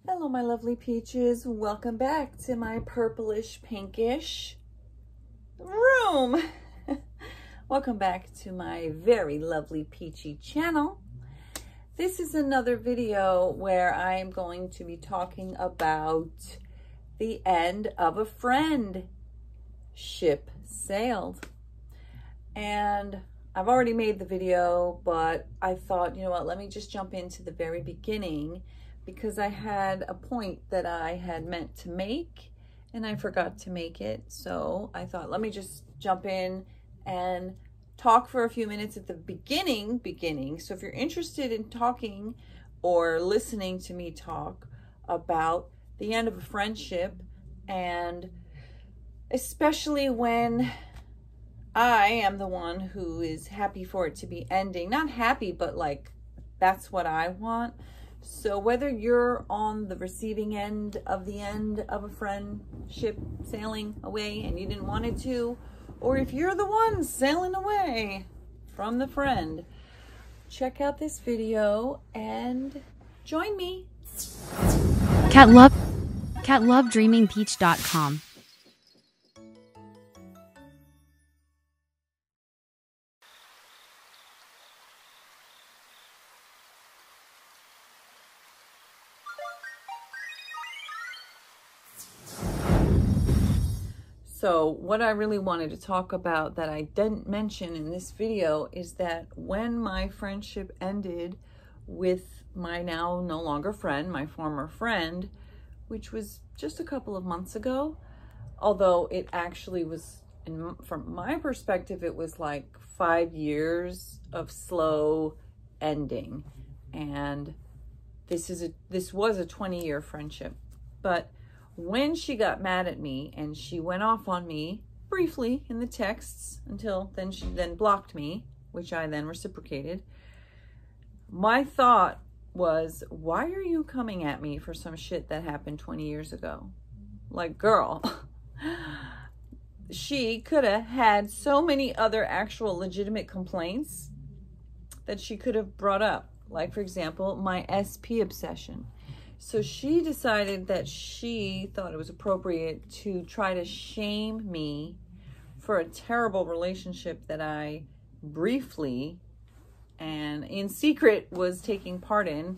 Hello, my lovely peaches. Welcome back to my purplish pinkish room. Welcome back to my very lovely peachy channel. This is another video where I'm going to be talking about the end of a friend. Ship sailed. And I've already made the video, but I thought, you know what, let me just jump into the very beginning, because I had a point that I had meant to make and I forgot to make it. So I thought, let me just jump in and talk for a few minutes at the beginning. So if you're interested in talking or listening to me talk about the end of a friendship, and especially when I am the one who is happy for it to be ending, not happy, but like, that's what I want. So whether you're on the receiving end of a friendship sailing away and you didn't want it to, or if you're the one sailing away from the friend, check out this video and join me. catlovedreamingpeach.com. So what I really wanted to talk about that I didn't mention in this video is that when my friendship ended with my now no longer friend, my former friend, which was just a couple of months ago, although it actually was, from my perspective, it was like 5 years of slow ending. And this was a 20-year friendship. But when she got mad at me and she went off on me briefly in the texts until then, she then blocked me, which I then reciprocated. My thought was, why are you coming at me for some shit that happened 20 years ago? Like, girl, she could have had so many other actual legitimate complaints that she could have brought up. Like, for example, my SP obsession. So she decided that she thought it was appropriate to try to shame me for a terrible relationship that I briefly and in secret was taking part in.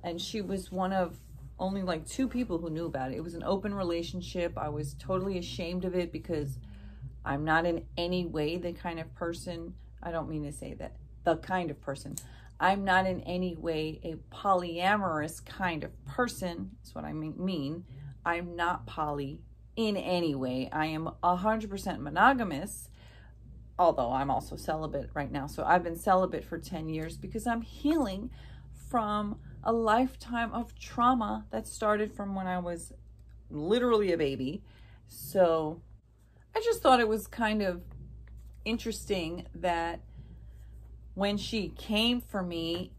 And she was one of only like 2 people who knew about it. It was an open relationship. I was totally ashamed of it because I'm not in any way the kind of person, I don't mean to say that, the kind of person. I'm not in any way a polyamorous kind of person. That's what I mean. I'm not poly in any way. I am 100% monogamous, although I'm also celibate right now. So I've been celibate for 10 years because I'm healing from a lifetime of trauma that started from when I was literally a baby. So I just thought it was kind of interesting that when she came for me,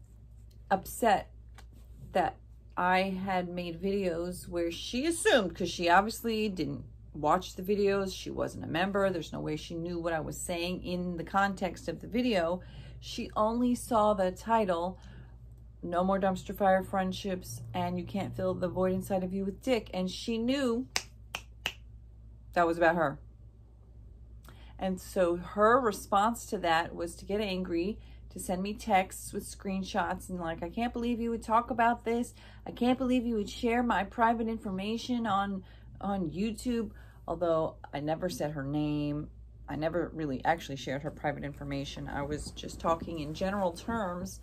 upset that I had made videos where she assumed, because she obviously didn't watch the videos, she wasn't a member, there's no way she knew what I was saying in the context of the video. She only saw the title, No More Dumpster Fire Friendships, and You Can't Fill the Void Inside of You with Dick, and she knew that was about her. And so her response to that was to get angry, to send me texts with screenshots and like, I can't believe you would talk about this. I can't believe you would share my private information on YouTube. Although I never said her name. I never really actually shared her private information. I was just talking in general terms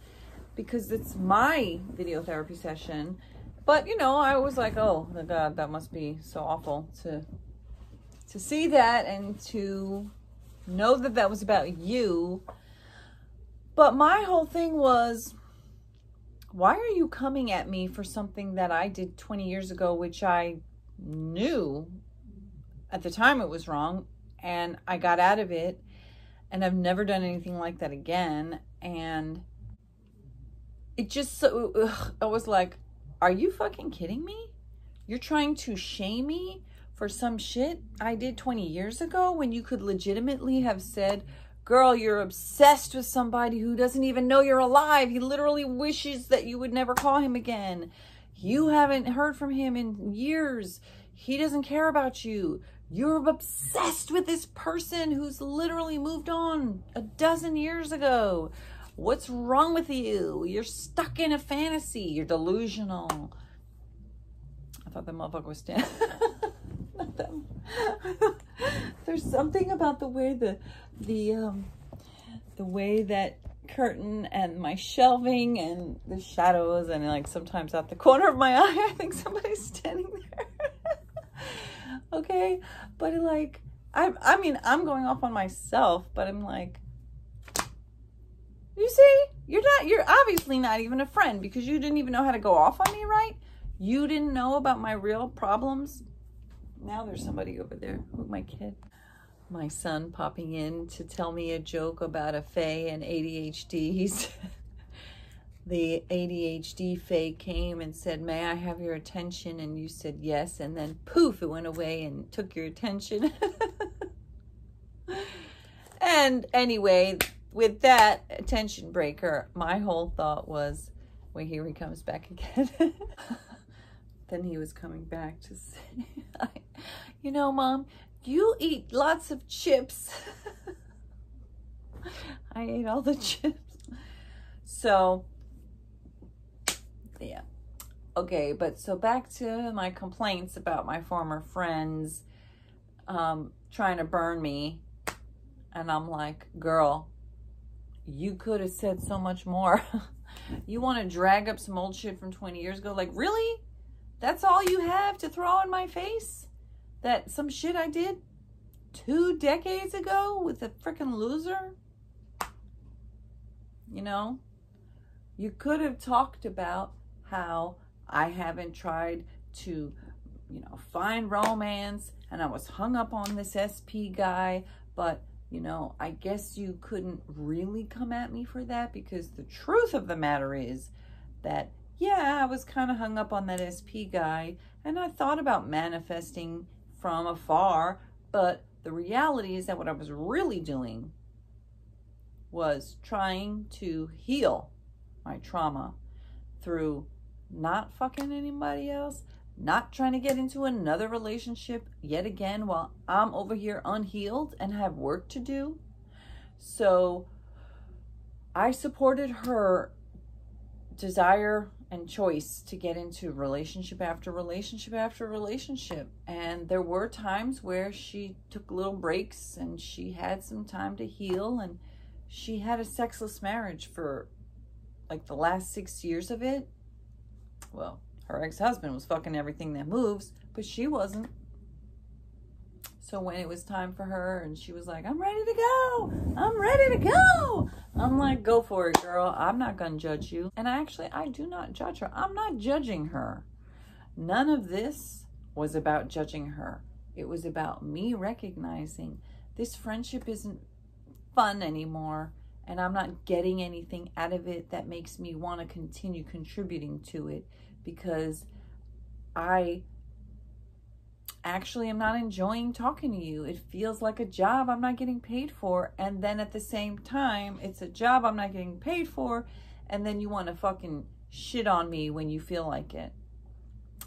because it's my video therapy session. But, you know, I was like, oh, my God, that must be so awful to see that and to know that that was about you. But my whole thing was, why are you coming at me for something that I did 20 years ago, which I knew at the time it was wrong, and I got out of it, and I've never done anything like that again. And it just, so I was like, are you fucking kidding me? You're trying to shame me for some shit I did 20 years ago when you could legitimately have said, girl, you're obsessed with somebody who doesn't even know you're alive. He literally wishes that you would never call him again. You haven't heard from him in years. He doesn't care about you. You're obsessed with this person who's literally moved on a dozen years ago. What's wrong with you? You're stuck in a fantasy. You're delusional. I thought the motherfucker was standing. Not them. There's something about the way the way that curtain and my shelving and the shadows and like sometimes out the corner of my eye, I think somebody's standing there. Okay, but like I mean I'm going off on myself, but I'm like, you see, you're obviously not even a friend because you didn't even know how to go off on me, right? You didn't know about my real problems. Now there's somebody over there. Who's my kid? My son popping in to tell me a joke about a fae and ADHD. The ADHD fae came and said, "May I have your attention?" And you said yes, and then poof, it went away and took your attention. And anyway, with that attention breaker, my whole thought was, wait, here he comes back again. Then he was coming back to say, you know, Mom, you eat lots of chips. I ate all the chips. So, yeah. Okay, but so back to my complaints about my former friends trying to burn me. And I'm like, girl, you could have said so much more. You want to drag up some old shit from 20 years ago? Like, really? That's all you have to throw in my face? That some shit I did 2 decades ago with a freaking loser? You know? You could have talked about how I haven't tried to, you know, find romance and I was hung up on this SP guy, but, you know, I guess you couldn't really come at me for that because the truth of the matter is that, yeah, I was kind of hung up on that SP guy and I thought about manifesting from afar, but the reality is that what I was really doing was trying to heal my trauma through not fucking anybody else, not trying to get into another relationship yet again while I'm over here unhealed and have work to do. So I supported her desire and choice to get into relationship after relationship after relationship. And there were times where she took little breaks and she had some time to heal, and she had a sexless marriage for like the last 6 years of it. Well, her ex-husband was fucking everything that moves, but she wasn't. So when it was time for her and she was like, I'm ready to go. I'm ready to go. I'm like, go for it, girl. I'm not going to judge you. And I do not judge her. I'm not judging her. None of this was about judging her. It was about me recognizing this friendship isn't fun anymore. And I'm not getting anything out of it that makes me want to continue contributing to it, because I actually am not enjoying talking to you. It feels like a job I'm not getting paid for. And then at the same time, it's a job I'm not getting paid for. And then you want to fucking shit on me when you feel like it.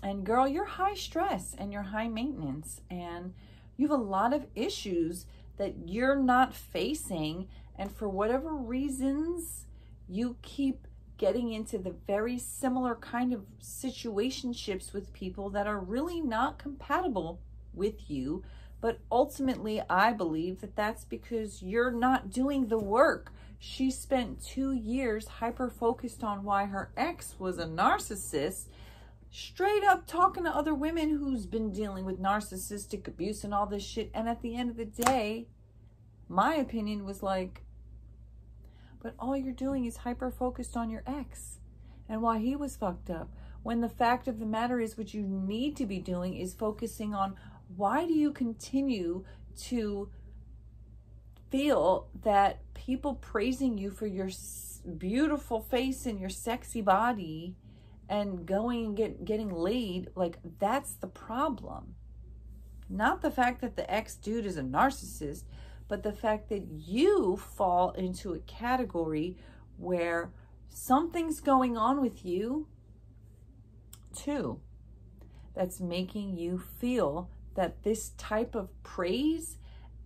And girl, you're high stress and you're high maintenance. And you have a lot of issues that you're not facing. And for whatever reasons, you keep getting into the very similar kind of situationships with people that are really not compatible with you. But ultimately, I believe that that's because you're not doing the work. She spent 2 years hyper-focused on why her ex was a narcissist, straight up talking to other women who's been dealing with narcissistic abuse and all this shit. And at the end of the day, my opinion was like, but all you're doing is hyper-focused on your ex and why he was fucked up. When the fact of the matter is, what you need to be doing is focusing on, why do you continue to feel that people praising you for your beautiful face and your sexy body and going and getting laid, like, that's the problem. Not the fact that the ex-dude is a narcissist, but the fact that you fall into a category where something's going on with you too, that's making you feel that this type of praise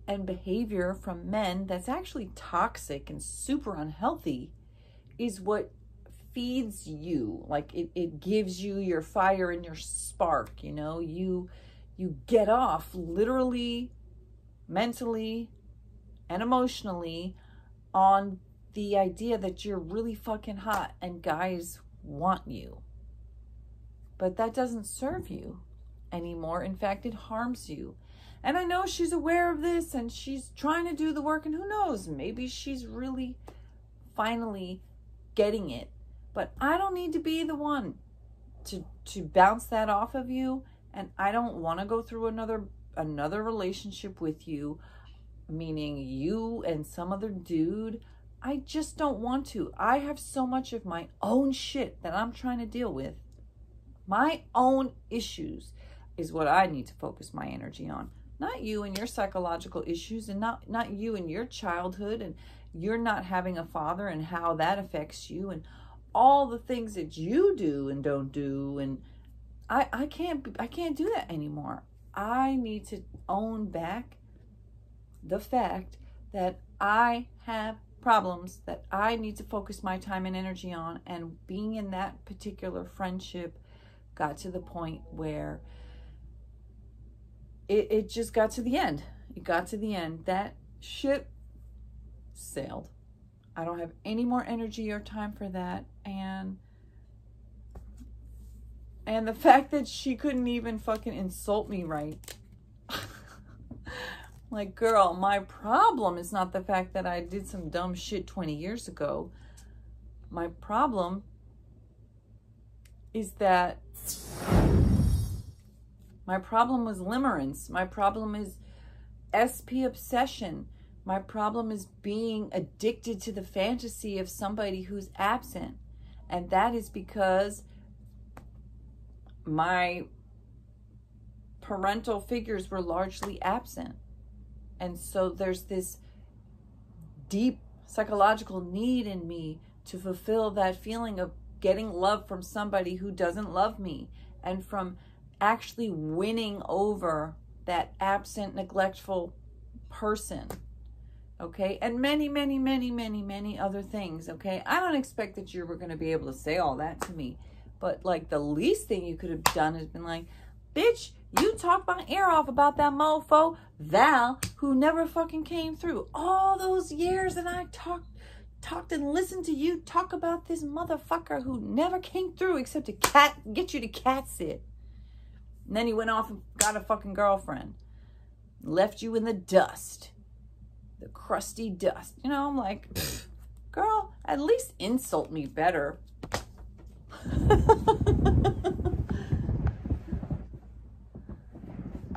and behavior from men that's actually toxic and super unhealthy is what feeds you. Like it gives you your fire and your spark, you know. You get off literally, mentally, and emotionally on the idea that you're really fucking hot and guys want you. But that doesn't serve you anymore. In fact, it harms you. And I know she's aware of this and she's trying to do the work, and who knows, maybe she's really finally getting it. But I don't need to be the one to bounce that off of you, and I don't want to go through another relationship with you, meaning you and some other dude. I just don't want to. I have so much of my own shit that I'm trying to deal with. My own issues is what I need to focus my energy on. Not you and your psychological issues, and not you and your childhood, and you're not having a father and how that affects you, and all the things that you do and don't do. And I can't do that anymore. I need to own back the fact that I have problems that I need to focus my time and energy on. And being in that particular friendship got to the point where it just got to the end. It got to the end. That ship sailed. I don't have any more energy or time for that. And the fact that she couldn't even fucking insult me right. Like, girl, my problem is not the fact that I did some dumb shit 20 years ago. My problem is that my problem was limerence. My problem is SP obsession. My problem is being addicted to the fantasy of somebody who's absent. And that is because my parental figures were largely absent. And so there's this deep psychological need in me to fulfill that feeling of getting love from somebody who doesn't love me, and from actually winning over that absent, neglectful person. Okay, and many other things. Okay, I don't expect that you were going to be able to say all that to me, but like the least thing you could have done has been like, bitch, you talked my ear off about that mofo Val who never fucking came through. All those years that I talked and listened to you talk about this motherfucker who never came through except to get you to cat sit. And then he went off and got a fucking girlfriend, left you in the dust. The crusty dust. You know, I'm like, girl, at least insult me better.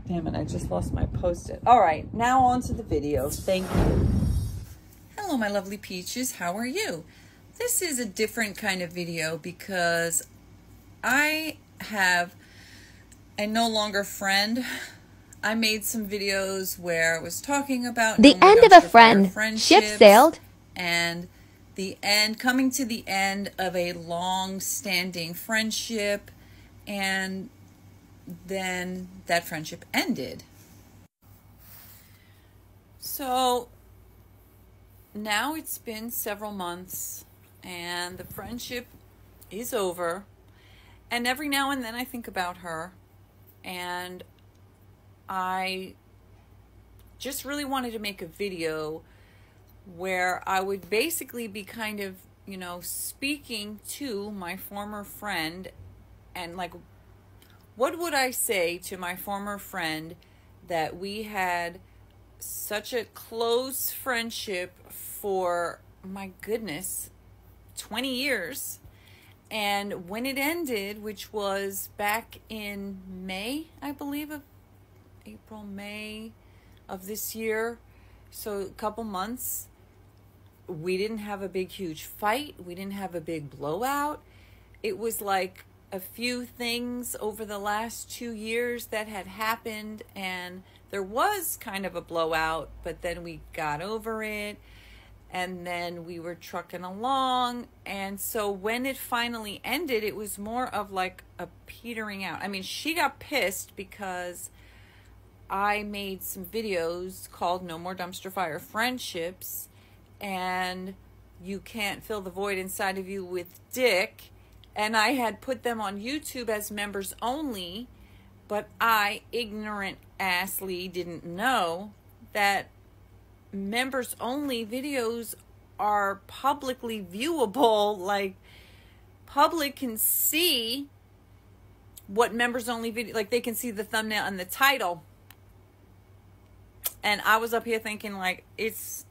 Damn it, I just lost my Post-it. All right, now on to the video. Thank you. Hello, my lovely peaches. How are you? This is a different kind of video because I have a no longer friend. I made some videos where I was talking about the end of a friend, ship sailed, and coming to the end of a long-standing friendship, and then that friendship ended. So now it's been several months, and the friendship is over, and every now and then I think about her, and I just really wanted to make a video where I would basically be kind of, you know, speaking to my former friend, and like, what would I say to my former friend that we had such a close friendship for, my goodness, 20 years. And when it ended, which was back in May, I believe, of April, May of this year, so a couple months, we didn't have a big, huge fight. We didn't have a big blowout. It was like a few things over the last 2 years that had happened, and there was kind of a blowout, but then we got over it. And then we were trucking along. And so when it finally ended, it was more of like a petering out. I mean, she got pissed because I made some videos called No More Dumpster Fire Friendships, and you can't fill the void inside of you with dick. And I had put them on YouTube as members only, but I, ignorant assly, didn't know that members only videos are publicly viewable. Like, public can see what members only video, like they can see the thumbnail and the title. And I was up here thinking, like, it's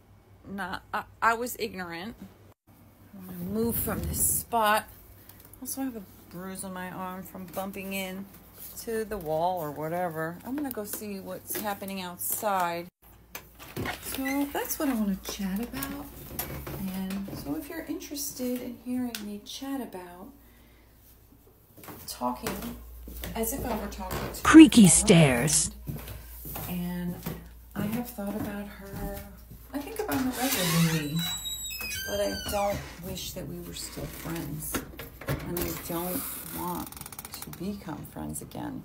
not, I was ignorant. I'm going to move from this spot. Also, I have a bruise on my arm from bumping in to the wall or whatever. I'm going to go see what's happening outside. So that's what I want to chat about. And so if you're interested in hearing me chat about talking as if I were talking to creaky stairs. And I have thought about her, I think about her regularly, but I don't wish that we were still friends. And I don't want to become friends again.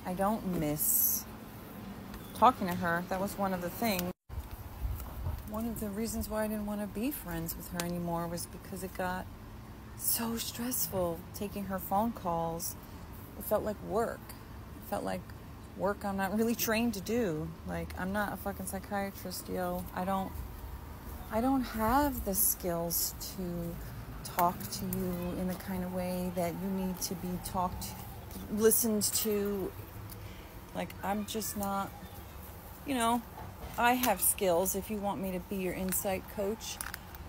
I don't miss talking to her. That was one of the things. One of the reasons why I didn't want to be friends with her anymore was because it got so stressful taking her phone calls. It felt like work. It felt like work I'm not really trained to do. Like, I'm not a fucking psychiatrist, yo. I don't have the skills to talk to you in the kind of way that you need to be listened to. Like, I'm just not, you know, I have skills. If you want me to be your insight coach,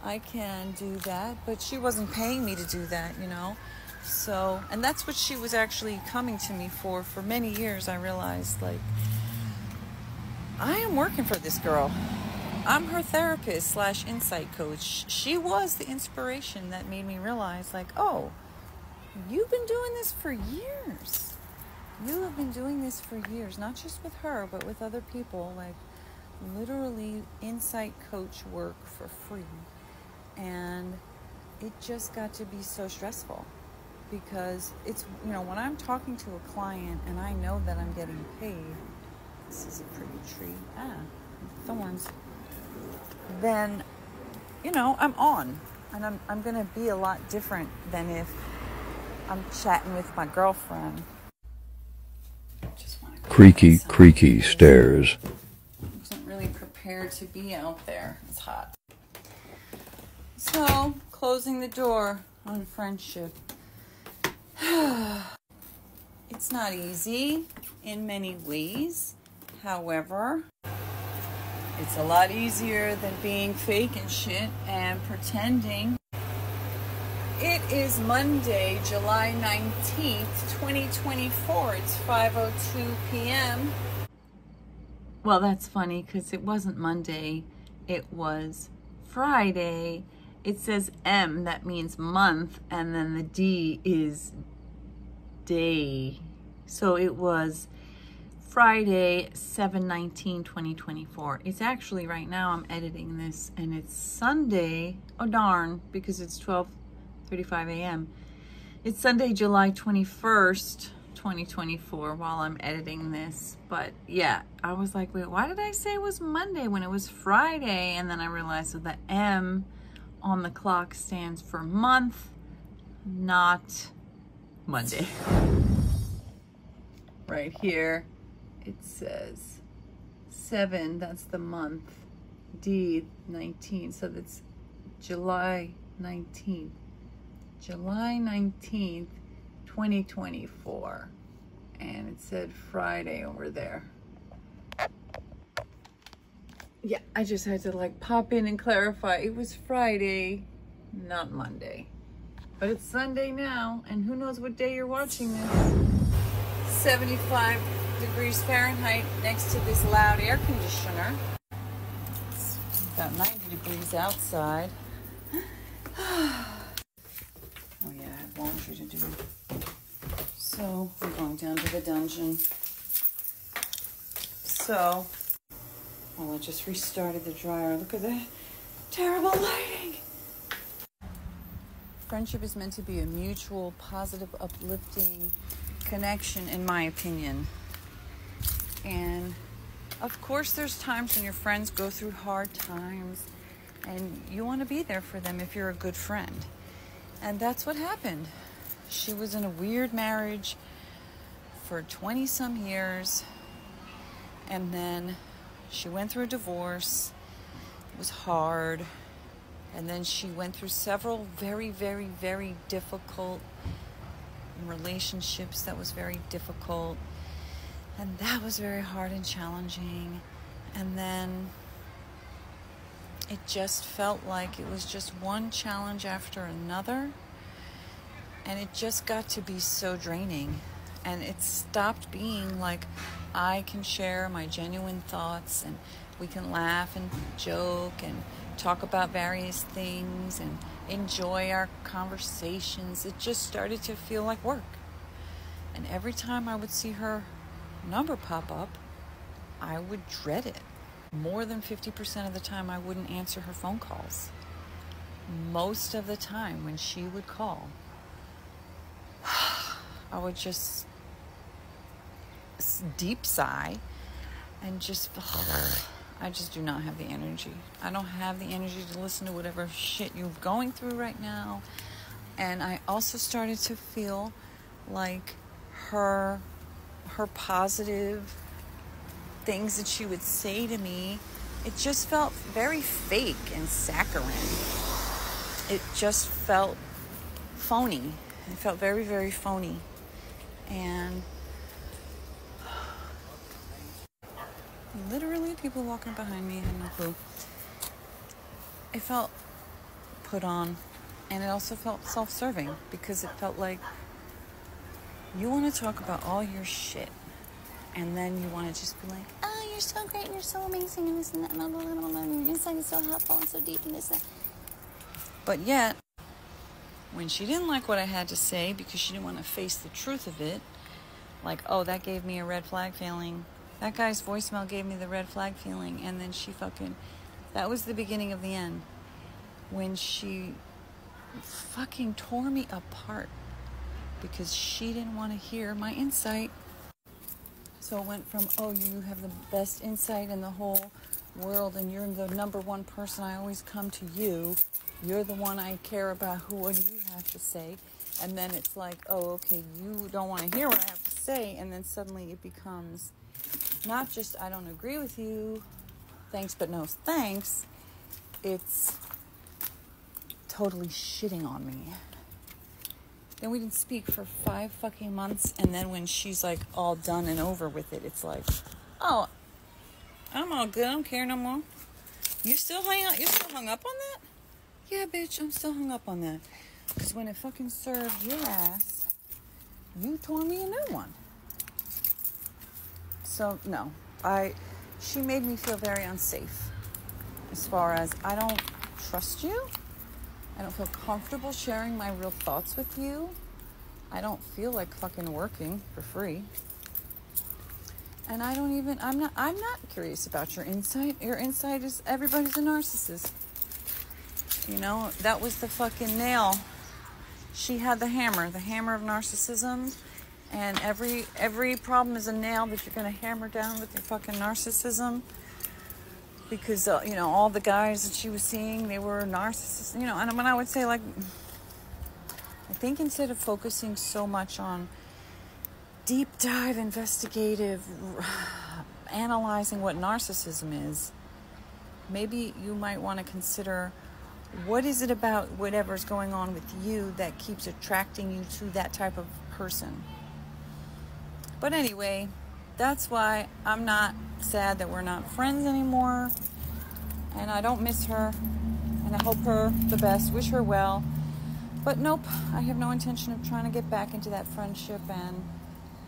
I can do that. But she wasn't paying me to do that, you know. So, and that's what she was actually coming to me for many years. I realized, like, I am working for this girl. I'm her therapist / insight coach. She was the inspiration that made me realize, like, oh, you've been doing this for years. You have been doing this for years, not just with her, but with other people. Like, literally insight coach work for free. And it just got to be so stressful. Because it's, you know, when I'm talking to a client and I know that I'm getting paid, this is a pretty tree, thorns, then, you know, I'm on. And I'm going to be a lot different than if I'm chatting with my girlfriend. Creaky stairs. I wasn't really prepared to be out there. It's hot. So, closing the door on friendship. It's not easy in many ways. However, it's a lot easier than being fake and shit and pretending. It is Monday, July 19th, 2024. It's 5:02 p.m. Well, that's funny because it wasn't Monday. It was Friday. It says M, that means month, and then the D is day. So it was Friday, 7/19/2024. It's actually right now I'm editing this and it's Sunday. Oh darn, because it's 12:35 a.m. It's Sunday, July 21st, 2024 while I'm editing this. But yeah, I was like, wait, why did I say it was Monday when it was Friday? And then I realized that the M on the clock stands for month, not Monday. Right here it says 7, that's the month, D 19, so that's July 19th. July 19th, 2024. And it said Friday over there. Yeah, I just had to like pop in and clarify. It was Friday, not Monday. But it's Sunday now, and who knows what day you're watching this. 75 degrees Fahrenheit next to this loud air conditioner. It's about 90 degrees outside. Oh yeah, I have laundry to do. So we're going down to the dungeon. So, well, I just restarted the dryer. Look at that. Terrible lighting. Friendship is meant to be a mutual, positive, uplifting connection, in my opinion. And of course, there's times when your friends go through hard times and you want to be there for them if you're a good friend. And that's what happened. She was in a weird marriage for 20-some years, and then she went through a divorce. It was hard. And then she went through several very, very, very difficult relationships that was very difficult. And that was very hard and challenging. And then it just felt like it was just one challenge after another. And it just got to be so draining. And it stopped being like I can share my genuine thoughts and we can laugh and joke and talk about various things and enjoy our conversations. It just started to feel like work. And every time I would see her number pop up, I would dread it. More than 50% of the time, I wouldn't answer her phone calls. Most of the time when she would call, I would just deep sigh and just, I just do not have the energy. I don't have the energy to listen to whatever shit you're going through right now. And I also started to feel like her positive things that she would say to me, it just felt very fake and saccharine. It just felt phony. It felt very, very phony. And literally people walking behind me, I had no clue. It felt put on, and it also felt self-serving, because it felt like you want to talk about all your shit, and then you want to just be like, oh, you're so great and you're so amazing and this and that, and your insight is so helpful and so deep and this and that. But yet, when she didn't like what I had to say because she didn't want to face the truth of it, like, oh, that gave me a red flag feeling. That guy's voicemail gave me the red flag feeling. And then that was the beginning of the end. When she fucking tore me apart because she didn't want to hear my insight. So it went from, oh, you have the best insight in the whole world and you're the number one person, I always come to you. You're the one I care about, what do you have to say? And then it's like, oh, okay, you don't want to hear what I have to say. And then suddenly it becomes not just, I don't agree with you, thanks but no thanks. It's totally shitting on me. Then we didn't speak for 5 fucking months. And then when she's like all done and over with it, it's like, oh, I'm all good. I don't care no more. You still hung up on that? Yeah, bitch, I'm still hung up on that. Because when it fucking served your ass, you tore me a new one. So, no. She made me feel very unsafe. As far as, I don't trust you. I don't feel comfortable sharing my real thoughts with you. I don't feel like fucking working for free. And I'm not curious about your insight. Your insight is everybody's a narcissist. You know, that was the fucking nail. She had the hammer of narcissism. And every problem is a nail that you're going to hammer down with your fucking narcissism. Because, all the guys that she was seeing, they were narcissists. And when I would say, like, I think instead of focusing so much on deep dive, investigative, analyzing what narcissism is, maybe you might want to consider, what is it about whatever's going on with you that keeps attracting you to that type of person? But anyway, that's why I'm not sad that we're not friends anymore. And I don't miss her. And I hope her the best. Wish her well. But nope, I have no intention of trying to get back into that friendship. And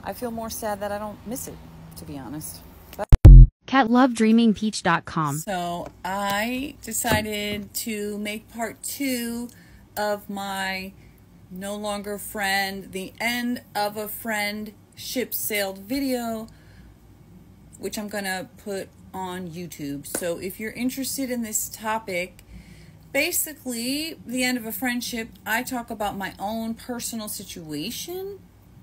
I feel more sad that I don't miss it, to be honest. CatLoveDreamingPeach.com. So I decided to make part 2 of my No Longer Friend, the end of a friendship sailed video, which I'm going to put on YouTube. So if you're interested in this topic, basically, the end of a friendship, I talk about my own personal situation,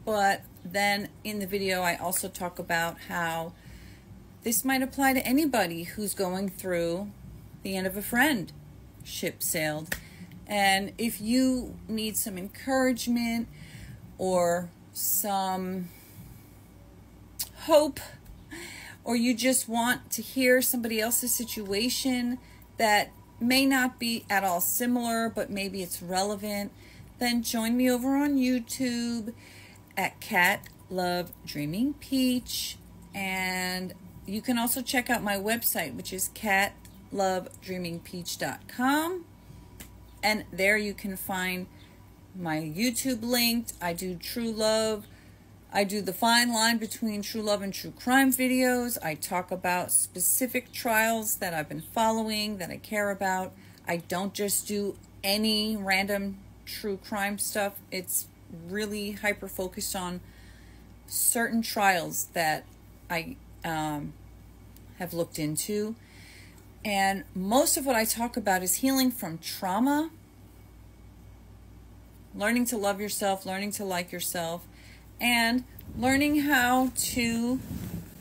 but then in the video, I also talk about how this might apply to anybody who's going through the end of a friend. Ship sailed. And if you need some encouragement or some hope, or you just want to hear somebody else's situation that may not be at all similar, but maybe it's relevant, then join me over on YouTube at Cat Love Dreaming Peach. And you can also check out my website, which is catlovedreamingpeach.com. And there you can find my YouTube linked. I do true love. I do the fine line between true love and true crime videos. I talk about specific trials that I've been following, that I care about. I don't just do any random true crime stuff. It's really hyper-focused on certain trials that I have looked into. And most of what I talk about is healing from trauma, learning to love yourself, learning to like yourself, and learning how to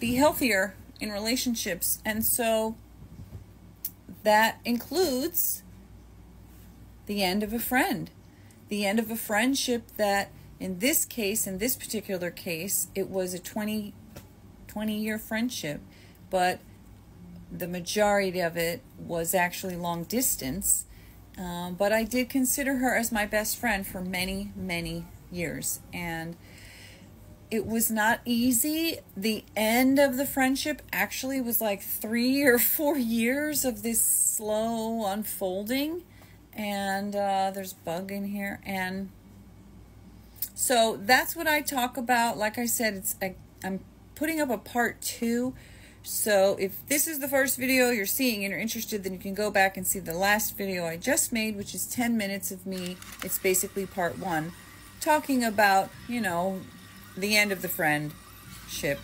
be healthier in relationships. And so that includes the end of a friend, the end of a friendship that in this case, in this particular case, it was a 20-year friendship, but the majority of it was actually long distance. But I did consider her as my best friend for many, many years. And it was not easy. The end of the friendship actually was like 3 or 4 years of this slow unfolding. And there's a bug in here. And so that's what I talk about. Like I said, I'm putting up a part 2. So if this is the first video you're seeing and you're interested, then you can go back and see the last video I just made, which is 10 minutes of me. It's basically part 1, talking about, you know, the end of the friendship.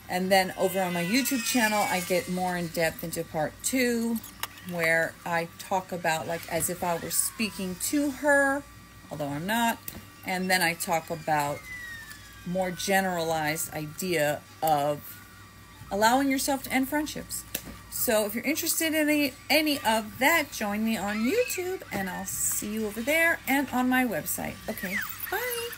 And then over on my YouTube channel, I get more in depth into part 2, where I talk about like as if I were speaking to her, although I'm not. And then I talk about more generalized idea of allowing yourself to end friendships. So if you're interested in any of that, join me on YouTube, and I'll see you over there and on my website. Okay, bye.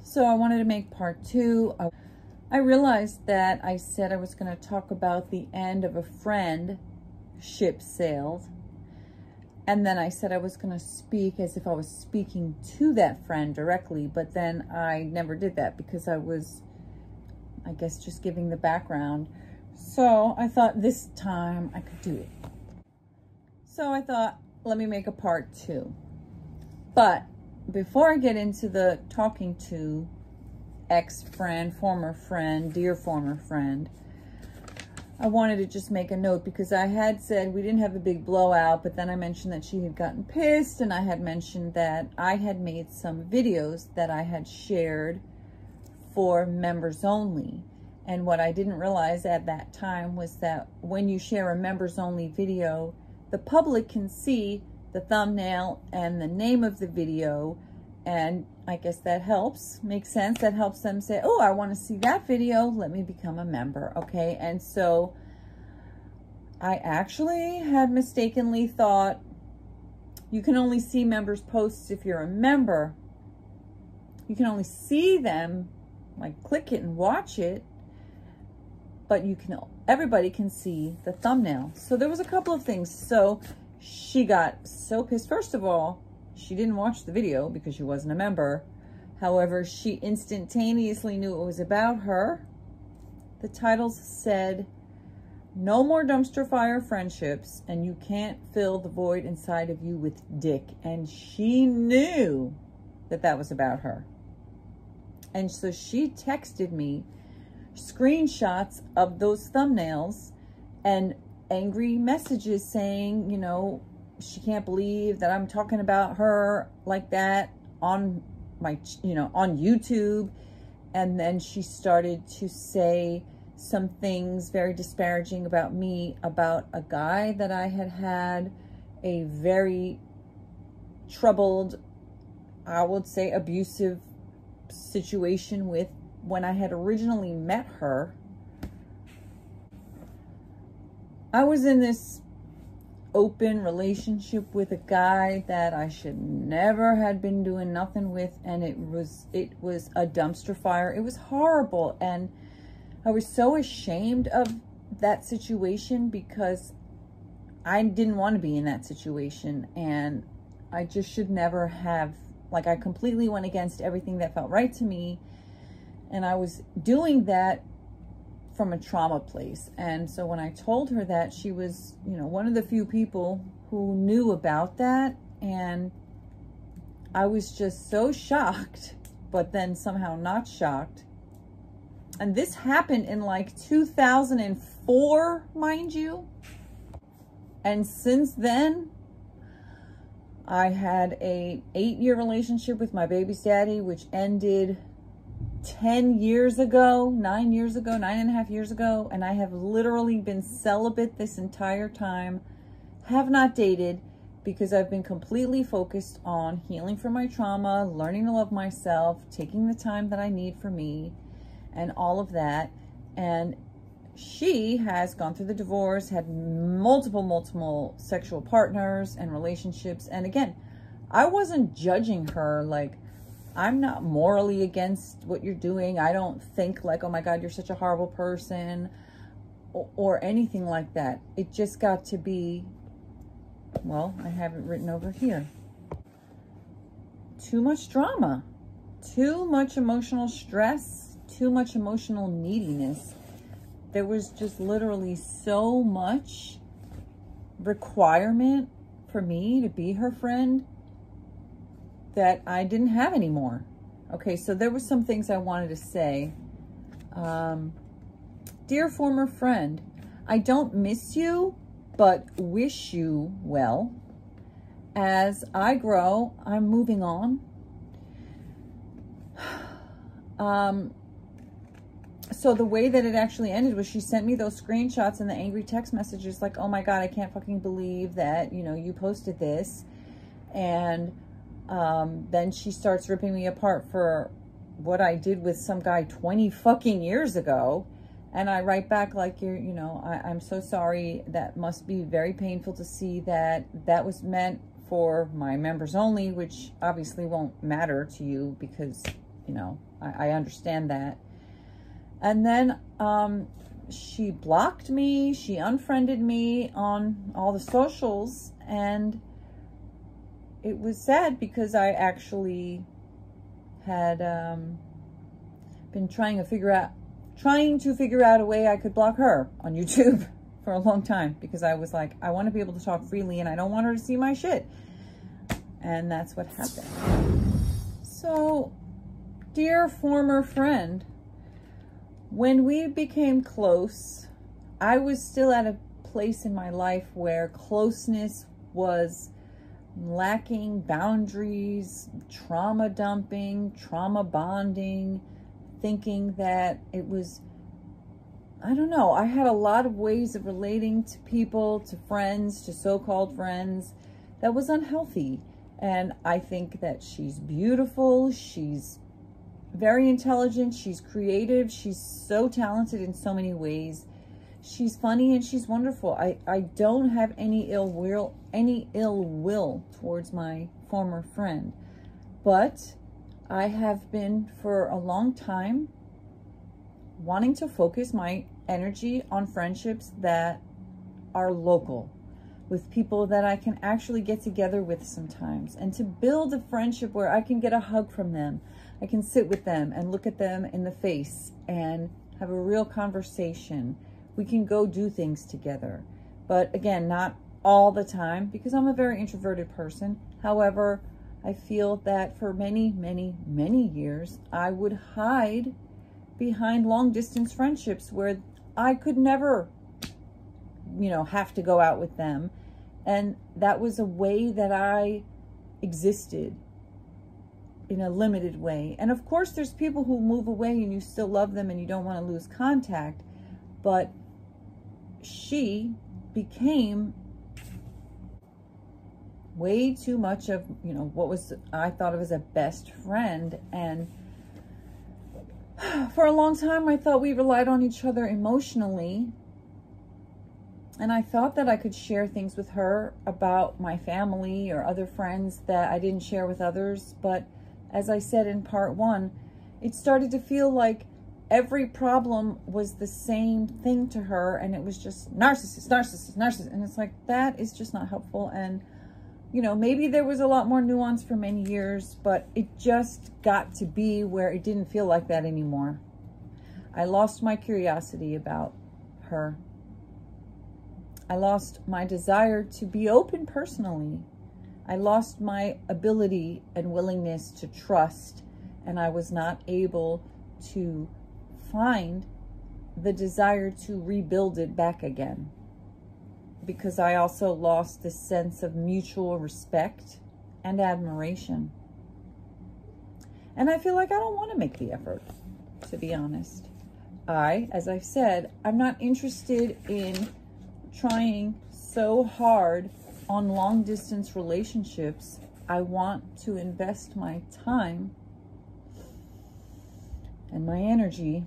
So I wanted to make part 2. I realized that I said I was going to talk about the end of a friend, ship sailed. And then I said I was going to speak as if I was speaking to that friend directly, but then I never did that because I was, I guess, just giving the background. So I thought this time I could do it. So I thought, let me make a part 2. But before I get into the talking to ex-friend, former friend, dear former friend, I wanted to just make a note because I had said we didn't have a big blowout, but then I mentioned that she had gotten pissed, and I had mentioned that I had made some videos that I had shared for members only. And what I didn't realize at that time was that when you share a members only video, the public can see the thumbnail and the name of the video, and I guess that helps, makes sense. That helps them say, oh, I want to see that video. Let me become a member. Okay. And so I actually had mistakenly thought you can only see members' posts if you're a member. You can only see them, like click it and watch it, but you can, everybody can see the thumbnail. So there was a couple of things. So she got so pissed. First of all, she didn't watch the video because she wasn't a member. However, she instantaneously knew it was about her. The titles said, "No more dumpster fire friendships, and you can't fill the void inside of you with dick." And she knew that that was about her. And so she texted me screenshots of those thumbnails and angry messages saying, you know, she can't believe that I'm talking about her like that on my, you know, on YouTube. And then she started to say some things very disparaging about me, about a guy that I had had a very troubled, I would say abusive situation with when I had originally met her. I was in this open relationship with a guy that I should never had been doing nothing with, and it was a dumpster fire. It was horrible, and I was so ashamed of that situation because I didn't want to be in that situation, and I just should never have, like, I completely went against everything that felt right to me, and I was doing that from a trauma place. And so when I told her that, she was, you know, one of the few people who knew about that, and I was just so shocked, but then somehow not shocked. And this happened in like 2004, mind you. And since then, I had a 8-year relationship with my baby's daddy, which ended 10 years ago, 9 years ago, 9.5 years ago. And I have literally been celibate this entire time, have not dated, because I've been completely focused on healing from my trauma, learning to love myself, taking the time that I need for me, and all of that. And she has gone through the divorce, had multiple sexual partners and relationships. And again, I wasn't judging her. Like, I'm not morally against what you're doing. I don't think like, oh my God, you're such a horrible person or anything like that. It just got to be, well, I have it written over here. Too much drama, too much emotional stress, too much emotional neediness. There was just literally so much requirement for me to be her friend that I didn't have anymore. Okay, so there were some things I wanted to say. Dear former friend, I don't miss you, but wish you well. As I grow, I'm moving on. So the way that it actually ended was she sent me those screenshots and the angry text messages like, oh my God, I can't fucking believe that, you know, you posted this. And then she starts ripping me apart for what I did with some guy 20 fucking years ago. And I write back like, I'm so sorry. That must be very painful to see that that was meant for my members only, which obviously won't matter to you because, you know, I understand that. And then she blocked me, she unfriended me on all the socials, and it was sad because I actually had been trying to figure out a way I could block her on YouTube for a long time, because I was like, I want to be able to talk freely and I don't want her to see my shit. And that's what happened. So, dear former friend, when we became close, I was still at a place in my life where closeness was lacking, boundaries, trauma dumping, trauma bonding, thinking that it was, I don't know, I had a lot of ways of relating to people, to friends, to so-called friends, that was unhealthy. And I think that she's beautiful, she's very intelligent, she's creative, she's so talented in so many ways. She's funny and she's wonderful. I don't have any ill will towards my former friend. But I have been for a long time wanting to focus my energy on friendships that are local, with people that I can actually get together with sometimes, and to build a friendship where I can get a hug from them. I can sit with them and look at them in the face and have a real conversation. We can go do things together. But again, not all the time, because I'm a very introverted person. However, I feel that for many, many, many years, I would hide behind long distance friendships where I could never, have to go out with them. And that was a way that I existed in a limited way. And of course, there's people who move away and you still love them and you don't want to lose contact. but she became way too much of, you know, what was I thought of as a best friend. And for a long time, I thought we relied on each other emotionally. And I thought that I could share things with her about my family or other friends that I didn't share with others. But as I said in part 1, it started to feel like every problem was the same thing to her. And it was just narcissist, narcissist, narcissist. And it's like, that is just not helpful. And, you know, maybe there was a lot more nuance for many years, but it just got to be where it didn't feel like that anymore. I lost my curiosity about her. I lost my desire to be open personally. I lost my ability and willingness to trust, and I was not able to find the desire to rebuild it back again, because I also lost the sense of mutual respect and admiration. And I feel like I don't want to make the effort, to be honest. As I've said, I'm not interested in trying so hard on long distance relationships. I want to invest my time and my energy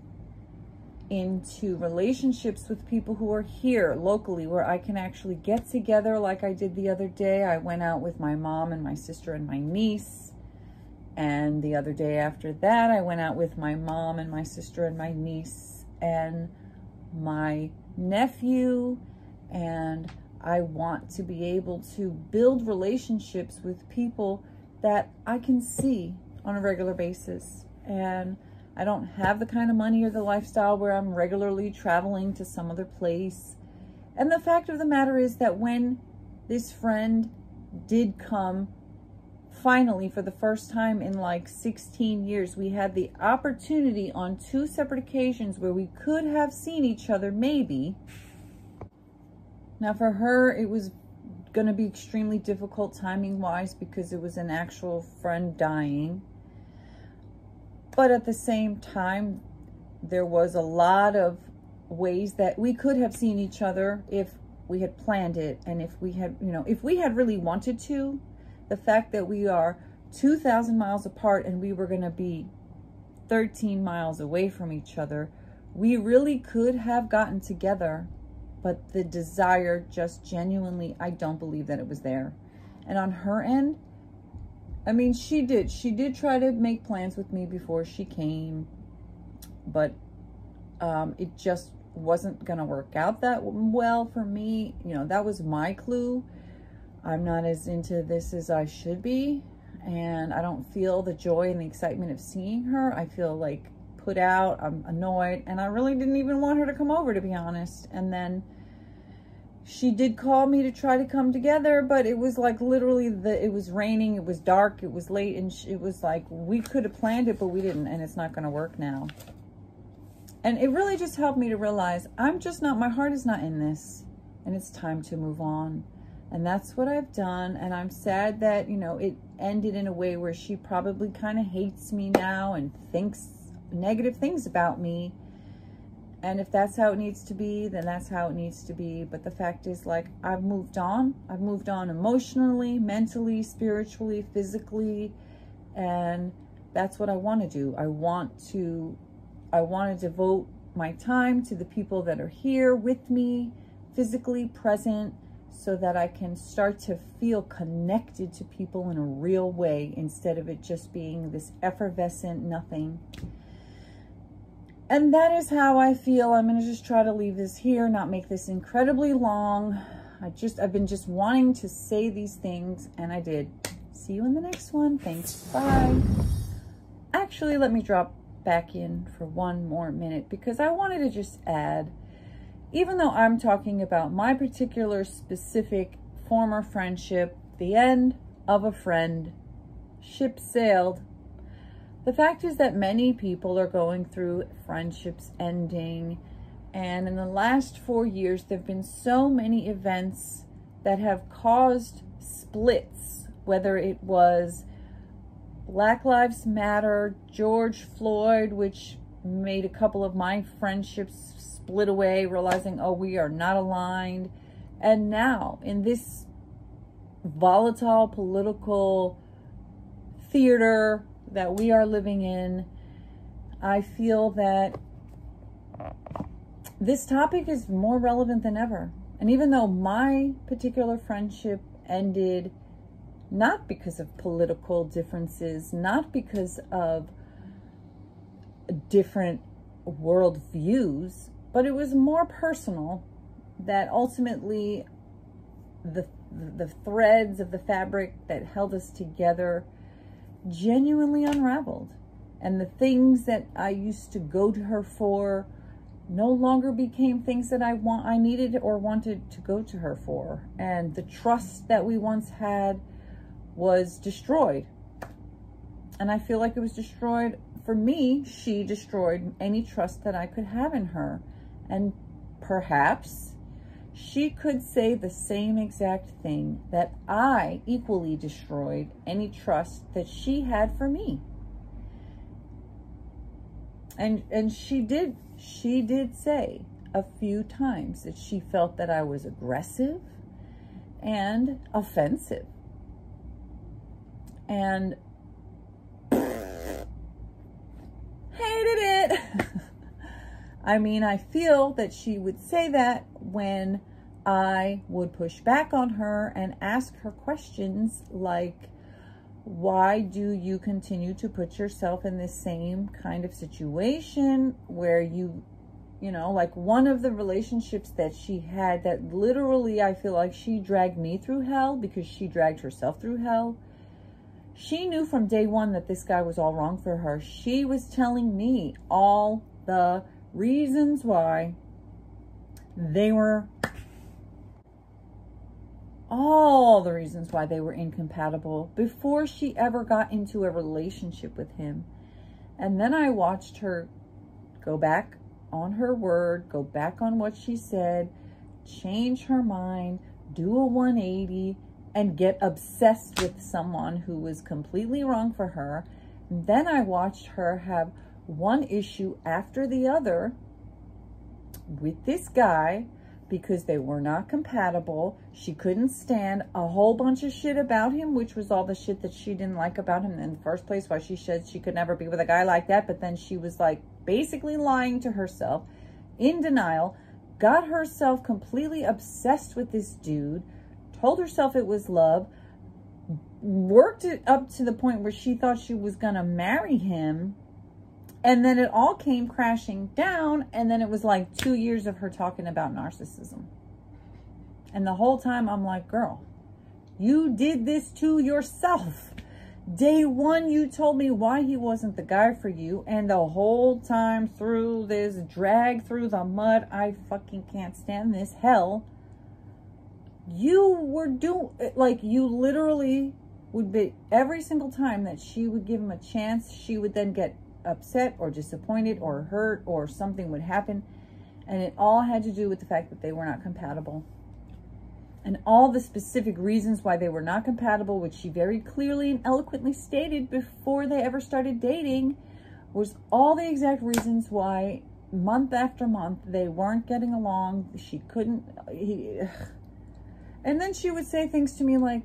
into relationships with people who are here locally, where I can actually get together like I did the other day. I went out with my mom and my sister and my niece. And the other day after that, I went out with my mom and my sister and my niece and my nephew. And I want to be able to build relationships with people that I can see on a regular basis. And I don't have the kind of money or the lifestyle where I'm regularly traveling to some other place. And the fact of the matter is that when this friend did come, finally, for the first time in like 16 years, we had the opportunity on 2 separate occasions where we could have seen each other, maybe. Now for her, it was going to be extremely difficult timing-wise because it was an actual friend dying. But at the same time, there was a lot of ways that we could have seen each other if we had planned it. And if we had, you know, if we had really wanted to. The fact that we are 2,000 miles apart and we were going to be 13 miles away from each other, we really could have gotten together. But the desire just genuinely, I don't believe that it was there. And on her end, I mean, she did try to make plans with me before she came, but it just wasn't going to work out that well for me. You know, that was my clue. I'm not as into this as I should be, and I don't feel the joy and the excitement of seeing her. I feel like put out, I'm annoyed, and I really didn't even want her to come over, to be honest. And then she did call me to try to come together, but it was like literally it was raining, it was dark, it was late, and it was like we could have planned it, but we didn't, and it's not going to work now. And it really just helped me to realize my heart is not in this, and it's time to move on. And that's what I've done. And I'm sad that, you know, it ended in a way where she probably kind of hates me now and thinks negative things about me. And if that's how it needs to be, then that's how it needs to be. But the fact is, like, I've moved on. I've moved on emotionally, mentally, spiritually, physically. And that's what I want to do. I want to devote my time to the people that are here with me, physically present, so that I can start to feel connected to people in a real way instead of it just being this effervescent nothing. And that is how I feel. I'm going to just try to leave this here, not make this incredibly long. I've been just wanting to say these things, and I did. See you in the next one. Thanks. Bye. Actually, let me drop back in for one more minute because I wanted to just add, even though I'm talking about my particular specific former friendship, the end of a friend, ship sailed, the fact is that many people are going through friendships ending. And in the last 4 years, there have been so many events that have caused splits, whether it was Black Lives Matter, George Floyd, which made a couple of my friendships split away, realizing, oh, we are not aligned. And now, in this volatile political theater that we are living in, I feel that this topic is more relevant than ever. And even though my particular friendship ended not because of political differences, not because of different world views, but it was more personal, that ultimately the threads of the fabric that held us together genuinely unraveled. And the things that I used to go to her for no longer became things that I needed or wanted to go to her for. And the trust that we once had was destroyed. And I feel like it was destroyed. For me, she destroyed any trust that I could have in her. And perhaps she could say the same exact thing, that I equally destroyed any trust that she had for me. And she did say a few times that she felt that I was aggressive and offensive. And hated it. I mean, I feel that she would say that when I would push back on her and ask her questions like, why do you continue to put yourself in this same kind of situation where you know, like one of the relationships that she had that literally I feel like she dragged me through hell because she dragged herself through hell. She knew from day one that this guy was all wrong for her. She was telling me all the reasons why they were incompatible before she ever got into a relationship with him. And then I watched her go back on her word, go back on what she said, change her mind, do a 180, and get obsessed with someone who was completely wrong for her. And then I watched her have one issue after the other with this guy because they were not compatible. She couldn't stand a whole bunch of shit about him, which was all the shit that she didn't like about him in the first place, why she said she could never be with a guy like that. But then she was like basically lying to herself, in denial, got herself completely obsessed with this dude, told herself it was love, worked it up to the point where she thought she was gonna marry him. And then it all came crashing down. And then it was like 2 years of her talking about narcissism. And the whole time I'm like, girl, you did this to yourself. Day one, you told me why he wasn't the guy for you. And the whole time through this drag through the mud, I fucking can't stand this hell. You were doing, like, you literally would be, every single time that she would give him a chance, she would then get upset or disappointed or hurt or something would happen. And it all had to do with the fact that they were not compatible. And all the specific reasons why they were not compatible, which she very clearly and eloquently stated before they ever started dating, was all the exact reasons why month after month they weren't getting along. She couldn't, and then she would say things to me like,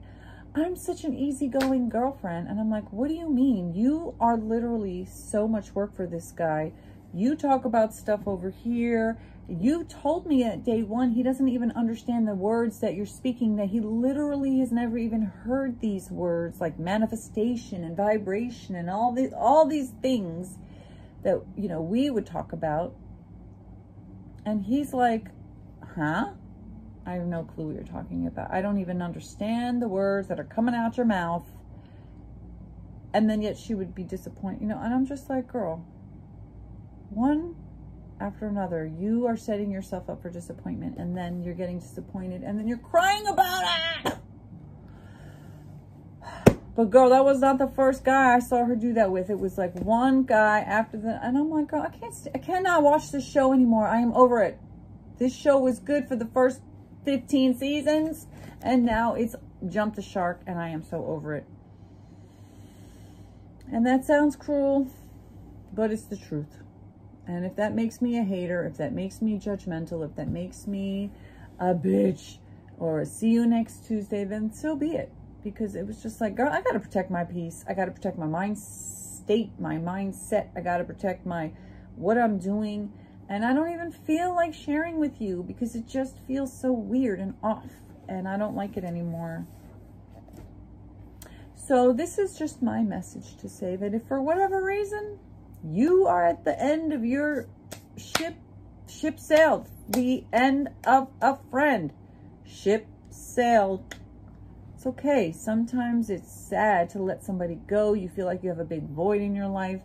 I'm such an easygoing girlfriend. And I'm like, what do you mean? You are literally so much work for this guy. You talk about stuff over here. You told me at day one, he doesn't even understand the words that you're speaking, that he literally has never even heard these words like manifestation and vibration and all these things that, you know, we would talk about. And he's like, huh? I have no clue what you're talking about. I don't even understand the words that are coming out your mouth. And then yet she would be disappointed, you know, and I'm just like, girl, one after another, you are setting yourself up for disappointment, and then you're getting disappointed, and then you're crying about it. But girl, that was not the first guy I saw her do that with. It was like one guy after the, and I'm like, girl, I cannot watch this show anymore. I am over it. This show was good for the first 15 seasons, and now it's jumped the shark, and I am so over it. And that sounds cruel, but it's the truth. And if that makes me a hater, if that makes me judgmental, if that makes me a bitch, or see you next Tuesday, then so be it. Because it was just like, girl, I got to protect my peace. I got to protect my mind state, my mindset. I got to protect what I'm doing. And I don't even feel like sharing with you because it just feels so weird and off. And I don't like it anymore. So this is just my message to say that if for whatever reason you are at the end of your ship sailed, the end of a friend, ship sailed. It's okay. Sometimes it's sad to let somebody go. You feel like you have a big void in your life,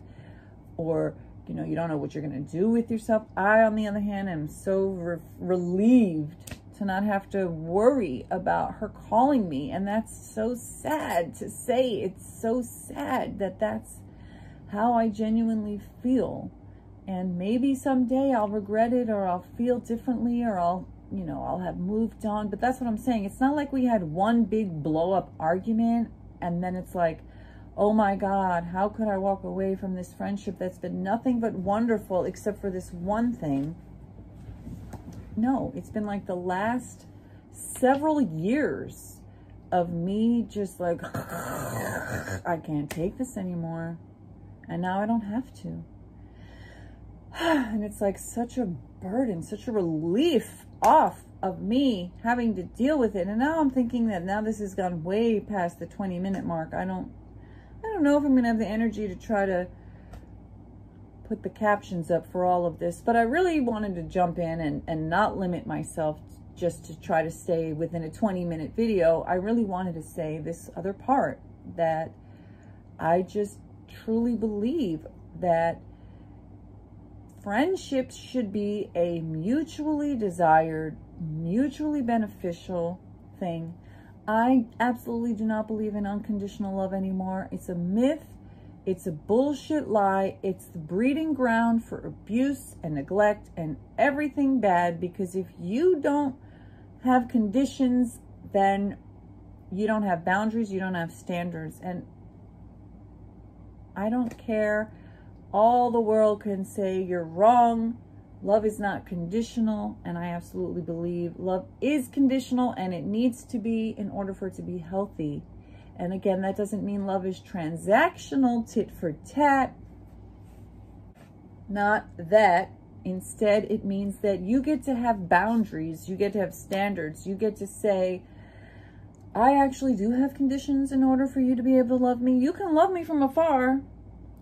or you know, you don't know what you're going to do with yourself. I, on the other hand, am so relieved to not have to worry about her calling me. And that's so sad to say. It's so sad that that's how I genuinely feel. And maybe someday I'll regret it, or I'll feel differently, or I'll have moved on. But that's what I'm saying. It's not like we had one big blow up argument and then it's like, oh my God, how could I walk away from this friendship that's been nothing but wonderful except for this one thing? No, it's been like the last several years of me just like, I can't take this anymore. And now I don't have to. And it's like such a burden, such a relief off of me having to deal with it. And now I'm thinking that now this has gone way past the 20-minute mark. I don't know if I'm going to have the energy to try to put the captions up for all of this, but I really wanted to jump in and not limit myself just to try to stay within a 20-minute video. I really wanted to say this other part, that I just truly believe that friendships should be a mutually desired, mutually beneficial thing. I absolutely do not believe in unconditional love anymore. It's a myth. It's a bullshit lie. It's the breeding ground for abuse and neglect and everything bad, because if you don't have conditions, then you don't have boundaries, you don't have standards. And I don't care. All the world can say you're wrong. Love is not conditional, and I absolutely believe love is conditional, and it needs to be in order for it to be healthy. And again, that doesn't mean love is transactional, tit for tat. Not that. Instead, it means that you get to have boundaries, you get to have standards, you get to say, I actually do have conditions in order for you to be able to love me. You can love me from afar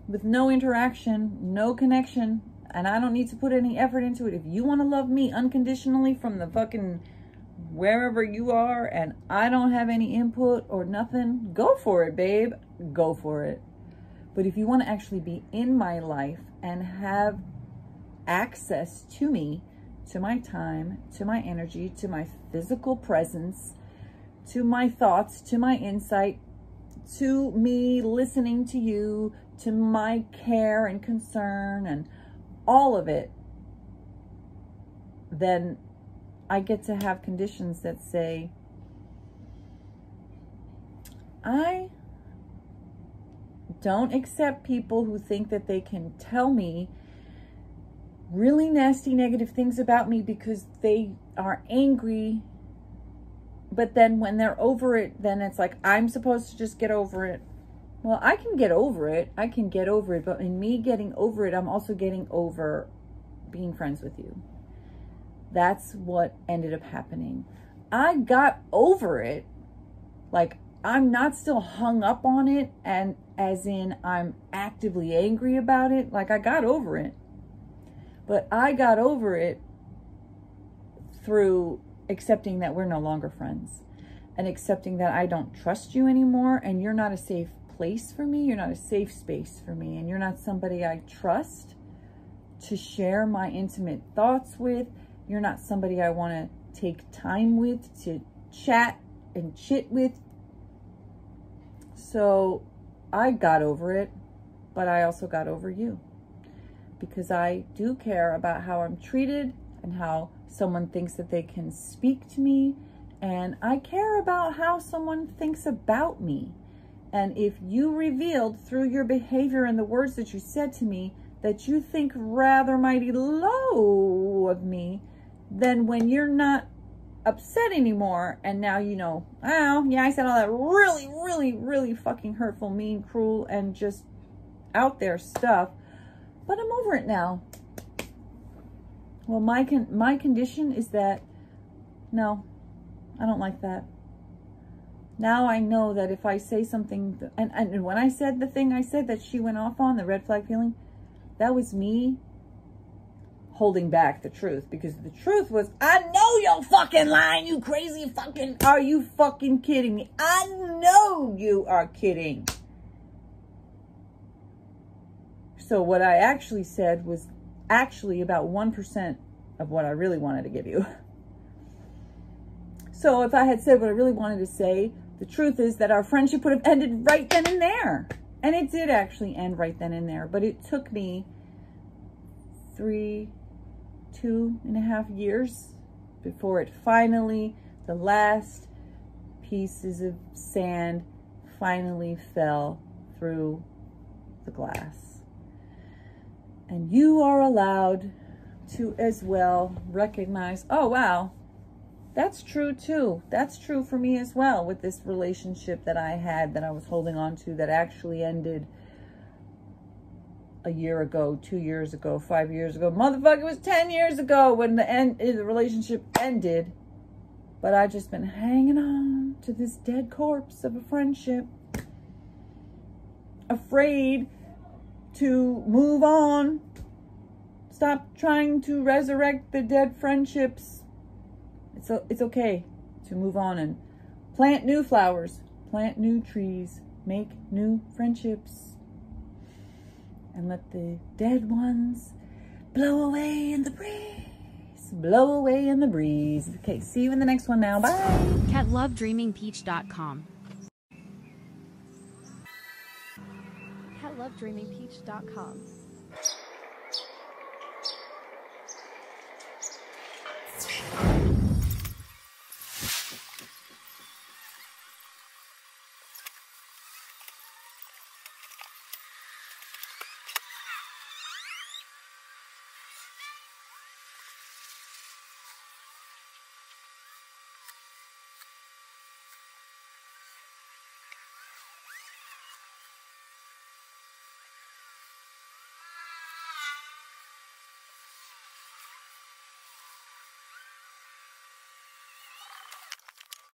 with no interaction, no connection, and I don't need to put any effort into it. If you want to love me unconditionally from the fucking wherever you are and I don't have any input or nothing, go for it, babe. Go for it. But if you want to actually be in my life and have access to me, to my time, to my energy, to my physical presence, to my thoughts, to my insight, to me listening to you, to my care and concern and all of it, then I get to have conditions that say, I don't accept people who think that they can tell me really nasty, negative things about me because they are angry. But then when they're over it, then it's like, I'm supposed to just get over it. Well, I can get over it. I can get over it. But in me getting over it, I'm also getting over being friends with you. That's what ended up happening. I got over it. Like, I'm not still hung up on it, and as in I'm actively angry about it. Like, I got over it. But I got over it through accepting that we're no longer friends, and accepting that I don't trust you anymore, and you're not a safe place for me. You're not a safe space for me, and you're not somebody I trust to share my intimate thoughts with. You're not somebody I want to take time with, to chat and chit with. So I got over it, but I also got over you, because I do care about how I'm treated and how someone thinks that they can speak to me, and I care about how someone thinks about me. And if you revealed through your behavior and the words that you said to me that you think rather mighty low of me, then when you're not upset anymore, and now you know, oh, yeah, I said all that really, really, really fucking hurtful, mean, cruel, and just out there stuff, but I'm over it now. Well, my condition is that, no, I don't like that. Now I know that if I say something, and when I said the thing I said that she went off on, the red flag feeling, that was me holding back the truth, because the truth was, I know you're fucking lying, you crazy fucking, are you fucking kidding me? I know you are kidding. So what I actually said was actually about 1% of what I really wanted to give you. So if I had said what I really wanted to say, the truth is that our friendship would have ended right then and there. And it did actually end right then and there, but it took me 2.5 years before it finally, the last pieces of sand finally fell through the glass. And you are allowed to as well recognize, oh wow, that's true too. That's true for me as well, with this relationship that I had, that I was holding on to, that actually ended a year ago, 2 years ago, 5 years ago. Motherfucker, it was 10 years ago when the relationship ended. But I've just been hanging on to this dead corpse of a friendship, afraid to move on. Stop trying to resurrect the dead friendships. It's okay to move on and plant new flowers, plant new trees, make new friendships, and let the dead ones blow away in the breeze. Blow away in the breeze. Okay, see you in the next one now. Bye. CatLoveDreamingPeach.com. CatLoveDreamingPeach.com.